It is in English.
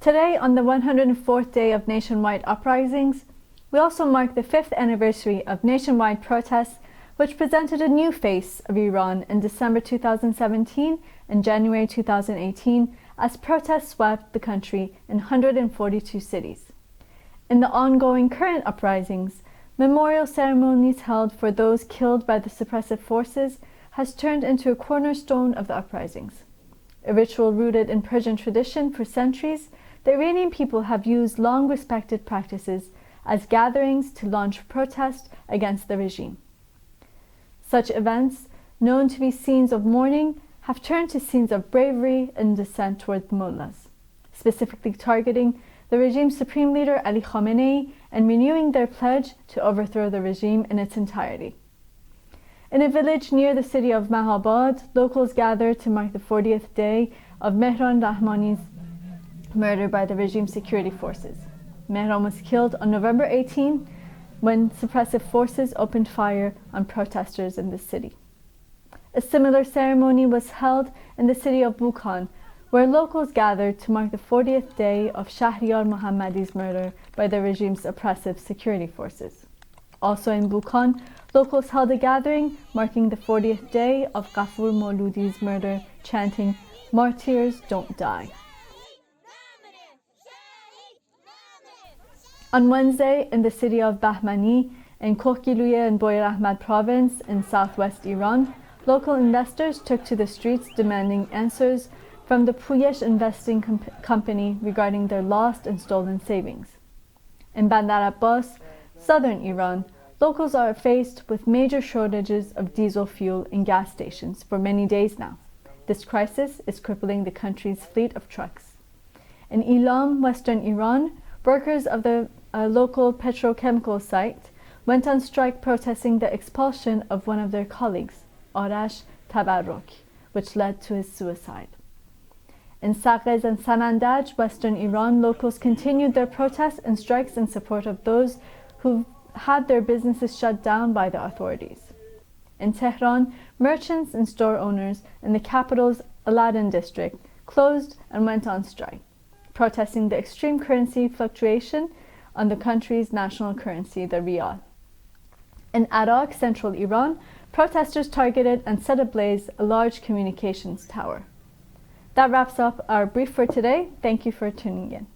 Today, on the 104th day of nationwide uprisings, we also mark the 5th anniversary of nationwide protests which presented a new face of Iran in December 2017 and January 2018 as protests swept the country in 142 cities. In the ongoing current uprisings, memorial ceremonies held for those killed by the suppressive forces has turned into a cornerstone of the uprisings. A ritual rooted in Persian tradition for centuries, the Iranian people have used long-respected practices as gatherings to launch protest against the regime. Such events, known to be scenes of mourning, have turned to scenes of bravery and dissent toward the mullahs, specifically targeting the regime's supreme leader Ali Khamenei and renewing their pledge to overthrow the regime in its entirety. In a village near the city of Mahabad, locals gathered to mark the 40th day of Meron Rahmani's murder by the regime's security forces. Meron was killed on November 18 when suppressive forces opened fire on protesters in the city. A similar ceremony was held in the city of Bukhan, where locals gathered to mark the 40th day of Shahryar Mohammadi's murder by the regime's oppressive security forces. Also in Bukhan, locals held a gathering marking the 40th day of Ghafoor Mouloudi's murder, chanting, "Martyrs don't die." On Wednesday, in the city of Bahmani, in Kokiluye and Boyar Ahmad province in southwest Iran, local investors took to the streets demanding answers from the Puyesh investing company regarding their lost and stolen savings. In Bandar Abbas, southern Iran, locals are faced with major shortages of diesel fuel in gas stations for many days now. This crisis is crippling the country's fleet of trucks. In Ilam, western Iran, workers of the local petrochemical site went on strike protesting the expulsion of one of their colleagues, Arash Tabarruk, which led to his suicide. In Saqqez and Samandaj, western Iran, locals continued their protests and strikes in support of those who had their businesses shut down by the authorities. In Tehran, merchants and store owners in the capital's Aladdin district closed and went on strike, protesting the extreme currency fluctuation on the country's national currency, the rial. In Arak, central Iran, protesters targeted and set ablaze a large communications tower. That wraps up our brief for today. Thank you for tuning in.